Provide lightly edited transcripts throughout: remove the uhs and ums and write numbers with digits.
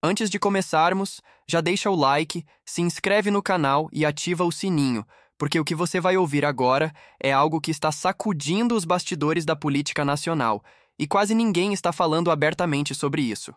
Antes de começarmos, já deixa o like, se inscreve no canal e ativa o sininho, porque o que você vai ouvir agora é algo que está sacudindo os bastidores da política nacional, e quase ninguém está falando abertamente sobre isso.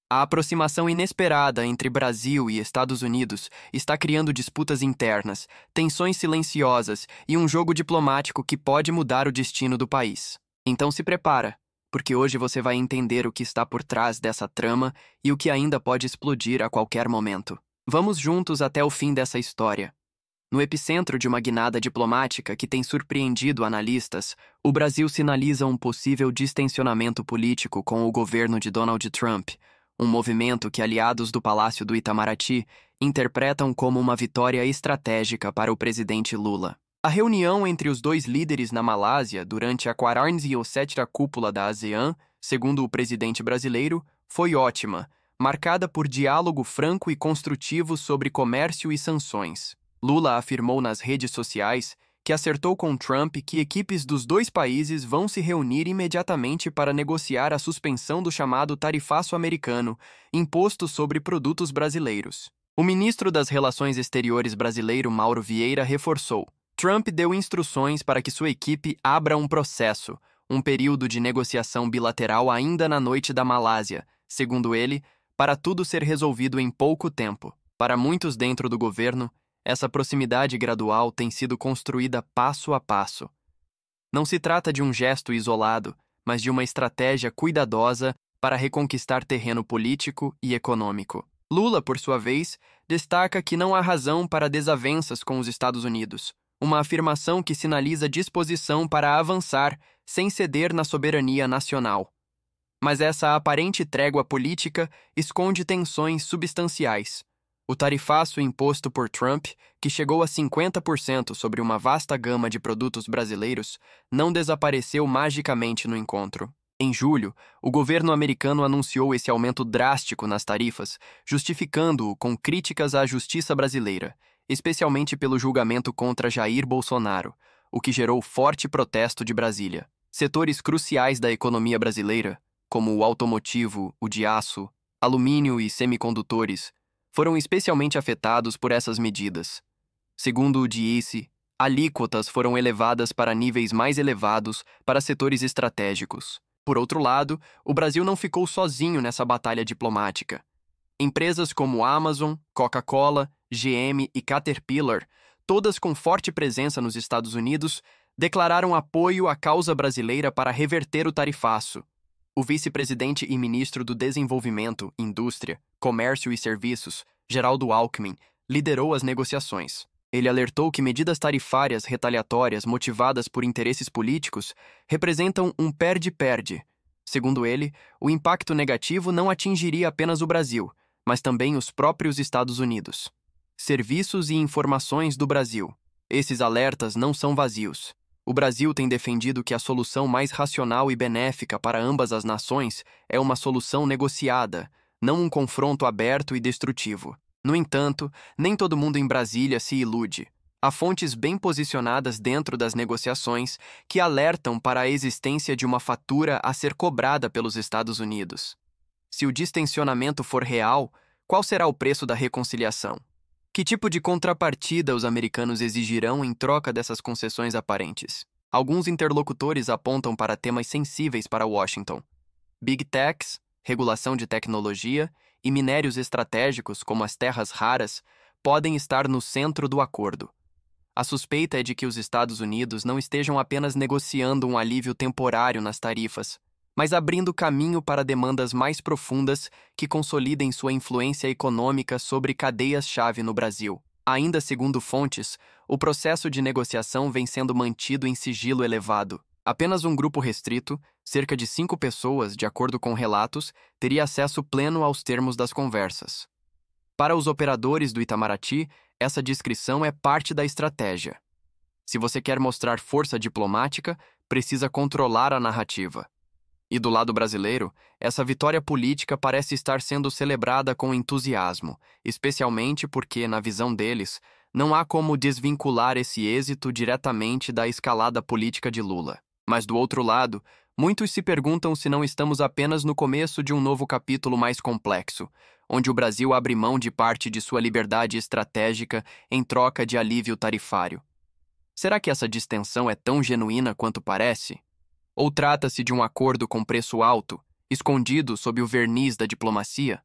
A aproximação inesperada entre Brasil e Estados Unidos está criando disputas internas, tensões silenciosas e um jogo diplomático que pode mudar o destino do país. Então se prepara, porque hoje você vai entender o que está por trás dessa trama e o que ainda pode explodir a qualquer momento. Vamos juntos até o fim dessa história. No epicentro de uma guinada diplomática que tem surpreendido analistas, o Brasil sinaliza um possível distensionamento político com o governo de Donald Trump, um movimento que aliados do Palácio do Itamaraty interpretam como uma vitória estratégica para o presidente Lula. A reunião entre os dois líderes na Malásia durante a 47ª cúpula da ASEAN, segundo o presidente brasileiro, foi ótima, marcada por diálogo franco e construtivo sobre comércio e sanções. Lula afirmou nas redes sociais que acertou com Trump que equipes dos dois países vão se reunir imediatamente para negociar a suspensão do chamado tarifaço americano, imposto sobre produtos brasileiros. O ministro das Relações Exteriores brasileiro, Mauro Vieira, reforçou: Trump deu instruções para que sua equipe abra um processo, um período de negociação bilateral ainda na noite da Malásia, segundo ele, para tudo ser resolvido em pouco tempo. Para muitos dentro do governo, essa proximidade gradual tem sido construída passo a passo. Não se trata de um gesto isolado, mas de uma estratégia cuidadosa para reconquistar terreno político e econômico. Lula, por sua vez, destaca que não há razão para desavenças com os Estados Unidos, uma afirmação que sinaliza disposição para avançar sem ceder na soberania nacional. Mas essa aparente trégua política esconde tensões substanciais. O tarifaço imposto por Trump, que chegou a 50% sobre uma vasta gama de produtos brasileiros, não desapareceu magicamente no encontro. Em julho, o governo americano anunciou esse aumento drástico nas tarifas, justificando-o com críticas à justiça brasileira, especialmente pelo julgamento contra Jair Bolsonaro, o que gerou forte protesto de Brasília. Setores cruciais da economia brasileira, como o automotivo, o de aço, alumínio e semicondutores, foram especialmente afetados por essas medidas. Segundo o DIEESE, alíquotas foram elevadas para níveis mais elevados para setores estratégicos. Por outro lado, o Brasil não ficou sozinho nessa batalha diplomática. Empresas como Amazon, Coca-Cola, GM e Caterpillar, todas com forte presença nos Estados Unidos, declararam apoio à causa brasileira para reverter o tarifaço. O vice-presidente e ministro do Desenvolvimento, Indústria, Comércio e Serviços, Geraldo Alckmin, liderou as negociações. Ele alertou que medidas tarifárias retaliatórias motivadas por interesses políticos representam um perde-perde. Segundo ele, o impacto negativo não atingiria apenas o Brasil, mas também os próprios Estados Unidos. Serviços e informações do Brasil. Esses alertas não são vazios. O Brasil tem defendido que a solução mais racional e benéfica para ambas as nações é uma solução negociada, não um confronto aberto e destrutivo. No entanto, nem todo mundo em Brasília se ilude. Há fontes bem posicionadas dentro das negociações que alertam para a existência de uma fatura a ser cobrada pelos Estados Unidos. Se o distensionamento for real, qual será o preço da reconciliação? Que tipo de contrapartida os americanos exigirão em troca dessas concessões aparentes? Alguns interlocutores apontam para temas sensíveis para Washington. Big Techs, regulação de tecnologia e minérios estratégicos como as terras raras podem estar no centro do acordo. A suspeita é de que os Estados Unidos não estejam apenas negociando um alívio temporário nas tarifas, mas abrindo caminho para demandas mais profundas que consolidem sua influência econômica sobre cadeias-chave no Brasil. Ainda segundo fontes, o processo de negociação vem sendo mantido em sigilo elevado. Apenas um grupo restrito, cerca de 5 pessoas, de acordo com relatos, teria acesso pleno aos termos das conversas. Para os operadores do Itamaraty, essa discrição é parte da estratégia. Se você quer mostrar força diplomática, precisa controlar a narrativa. E do lado brasileiro, essa vitória política parece estar sendo celebrada com entusiasmo, especialmente porque, na visão deles, não há como desvincular esse êxito diretamente da escalada política de Lula. Mas do outro lado, Muitos se perguntam se não estamos apenas no começo de um novo capítulo mais complexo, onde o Brasil abre mão de parte de sua liberdade estratégica em troca de alívio tarifário. Será que essa distensão é tão genuína quanto parece? Ou trata-se de um acordo com preço alto, escondido sob o verniz da diplomacia?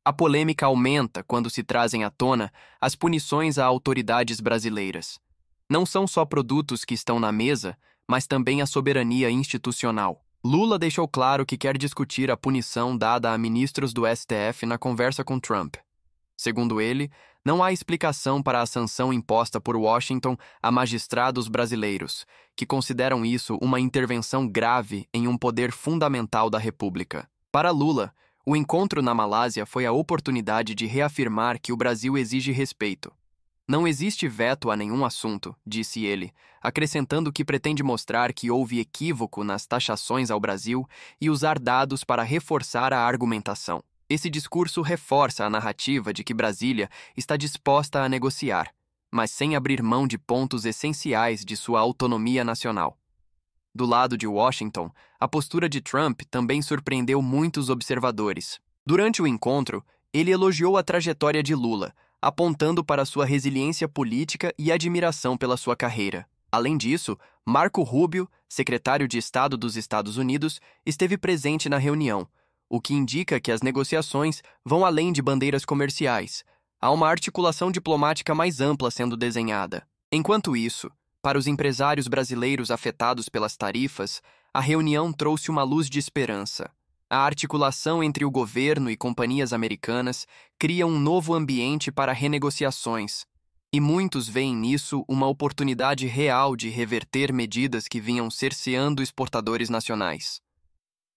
A polêmica aumenta quando se trazem à tona as punições a autoridades brasileiras. Não são só produtos que estão na mesa, mas também a soberania institucional. Lula deixou claro que quer discutir a punição dada a ministros do STF na conversa com Trump. Segundo ele, não há explicação para a sanção imposta por Washington a magistrados brasileiros, que consideram isso uma intervenção grave em um poder fundamental da República. Para Lula, o encontro na Malásia foi a oportunidade de reafirmar que o Brasil exige respeito. Não existe veto a nenhum assunto, disse ele, acrescentando que pretende mostrar que houve equívoco nas taxações ao Brasil e usar dados para reforçar a argumentação. Esse discurso reforça a narrativa de que Brasília está disposta a negociar, mas sem abrir mão de pontos essenciais de sua autonomia nacional. Do lado de Washington, a postura de Trump também surpreendeu muitos observadores. Durante o encontro, ele elogiou a trajetória de Lula, apontando para sua resiliência política e admiração pela sua carreira. Além disso, Marco Rubio, secretário de Estado dos Estados Unidos, esteve presente na reunião, o que indica que as negociações vão além de bandeiras comerciais. Há uma articulação diplomática mais ampla sendo desenhada. Enquanto isso, para os empresários brasileiros afetados pelas tarifas, a reunião trouxe uma luz de esperança. A articulação entre o governo e companhias americanas cria um novo ambiente para renegociações, e muitos veem nisso uma oportunidade real de reverter medidas que vinham cerceando exportadores nacionais.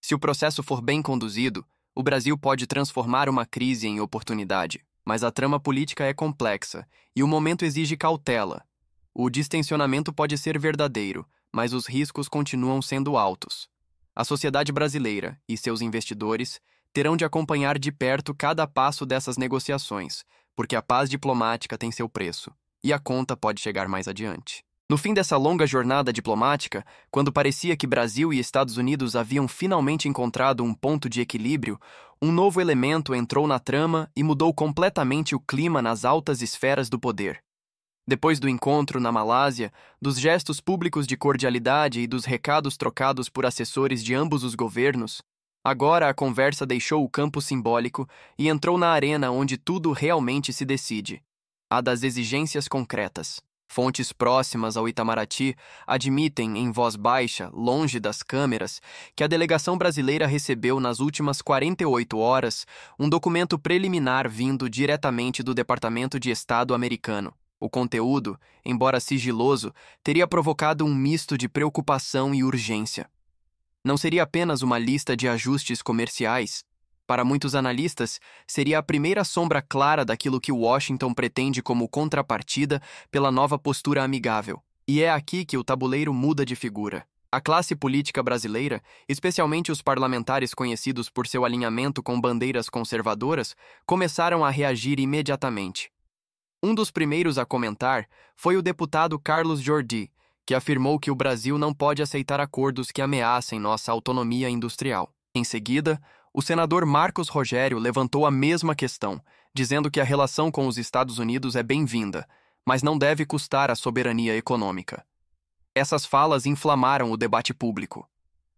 Se o processo for bem conduzido, o Brasil pode transformar uma crise em oportunidade, mas a trama política é complexa e o momento exige cautela. O distensionamento pode ser verdadeiro, mas os riscos continuam sendo altos. A sociedade brasileira e seus investidores terão de acompanhar de perto cada passo dessas negociações, porque a paz diplomática tem seu preço, e a conta pode chegar mais adiante. No fim dessa longa jornada diplomática, quando parecia que Brasil e Estados Unidos haviam finalmente encontrado um ponto de equilíbrio, um novo elemento entrou na trama e mudou completamente o clima nas altas esferas do poder. Depois do encontro na Malásia, dos gestos públicos de cordialidade e dos recados trocados por assessores de ambos os governos, agora a conversa deixou o campo simbólico e entrou na arena onde tudo realmente se decide, a das exigências concretas. Fontes próximas ao Itamaraty admitem, em voz baixa, longe das câmeras, que a delegação brasileira recebeu nas últimas 48 horas um documento preliminar vindo diretamente do Departamento de Estado americano. O conteúdo, embora sigiloso, teria provocado um misto de preocupação e urgência. Não seria apenas uma lista de ajustes comerciais. Para muitos analistas, seria a primeira sombra clara daquilo que Washington pretende como contrapartida pela nova postura amigável. E é aqui que o tabuleiro muda de figura. A classe política brasileira, especialmente os parlamentares conhecidos por seu alinhamento com bandeiras conservadoras, começaram a reagir imediatamente. Um dos primeiros a comentar foi o deputado Carlos Jordi, que afirmou que o Brasil não pode aceitar acordos que ameacem nossa autonomia industrial. Em seguida, o senador Marcos Rogério levantou a mesma questão, dizendo que a relação com os Estados Unidos é bem-vinda, mas não deve custar a soberania econômica. Essas falas inflamaram o debate público.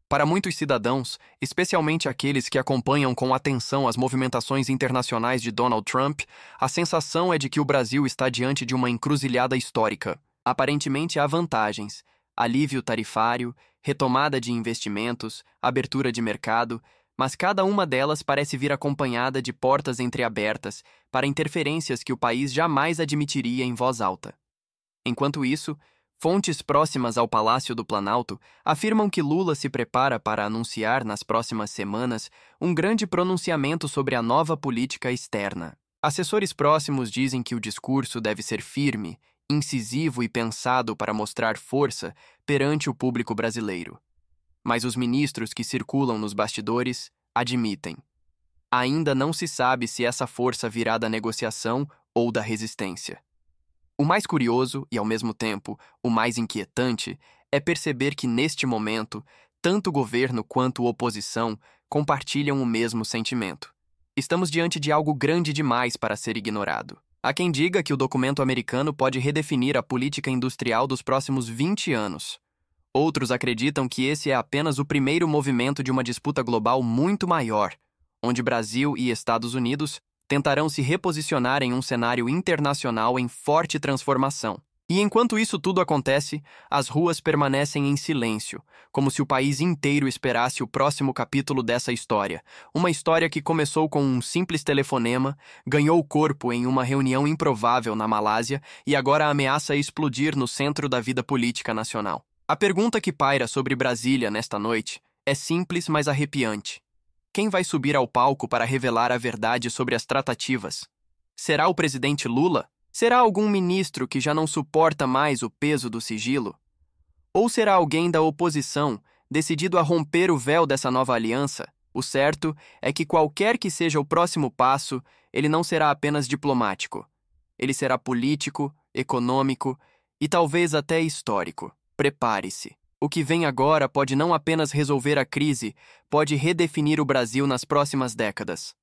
Para muitos cidadãos, especialmente aqueles que acompanham com atenção as movimentações internacionais de Donald Trump, a sensação é de que o Brasil está diante de uma encruzilhada histórica. Aparentemente há vantagens: alívio tarifário, retomada de investimentos, abertura de mercado, mas cada uma delas parece vir acompanhada de portas entreabertas para interferências que o país jamais admitiria em voz alta. Enquanto isso, fontes próximas ao Palácio do Planalto afirmam que Lula se prepara para anunciar nas próximas semanas um grande pronunciamento sobre a nova política externa. Assessores próximos dizem que o discurso deve ser firme, incisivo e pensado para mostrar força perante o público brasileiro. Mas os ministros que circulam nos bastidores admitem: ainda não se sabe se essa força virá da negociação ou da resistência. O mais curioso e, ao mesmo tempo, o mais inquietante é perceber que, neste momento, Tanto o governo quanto a oposição compartilham o mesmo sentimento. Estamos diante de algo grande demais para ser ignorado. Há quem diga que o documento americano pode redefinir a política industrial dos próximos 20 anos. Outros acreditam que esse é apenas o primeiro movimento de uma disputa global muito maior, onde Brasil e Estados Unidos tentarão se reposicionar em um cenário internacional em forte transformação. E enquanto isso tudo acontece, as ruas permanecem em silêncio, como se o país inteiro esperasse o próximo capítulo dessa história. Uma história que começou com um simples telefonema, ganhou corpo em uma reunião improvável na Malásia e agora ameaça explodir no centro da vida política nacional. A pergunta que paira sobre Brasília nesta noite é simples, mas arrepiante. Quem vai subir ao palco para revelar a verdade sobre as tratativas? Será o presidente Lula? Será algum ministro que já não suporta mais o peso do sigilo? Ou será alguém da oposição decidido a romper o véu dessa nova aliança? O certo é que qualquer que seja o próximo passo, ele não será apenas diplomático. Ele será político, econômico e talvez até histórico. Prepare-se. O que vem agora pode não apenas resolver a crise, pode redefinir o Brasil nas próximas décadas.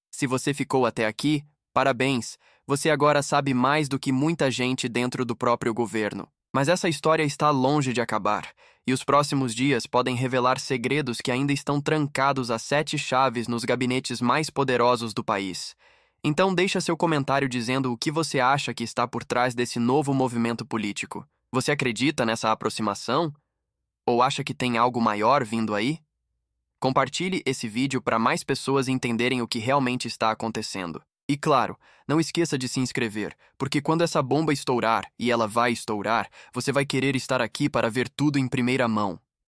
Se você ficou até aqui, parabéns, você agora sabe mais do que muita gente dentro do próprio governo. Mas essa história está longe de acabar, e os próximos dias podem revelar segredos que ainda estão trancados a 7 chaves nos gabinetes mais poderosos do país. Então deixa seu comentário dizendo o que você acha que está por trás desse novo movimento político. Você acredita nessa aproximação? Ou acha que tem algo maior vindo aí? Compartilhe esse vídeo para mais pessoas entenderem o que realmente está acontecendo. E claro, não esqueça de se inscrever, porque quando essa bomba estourar, e ela vai estourar, você vai querer estar aqui para ver tudo em primeira mão.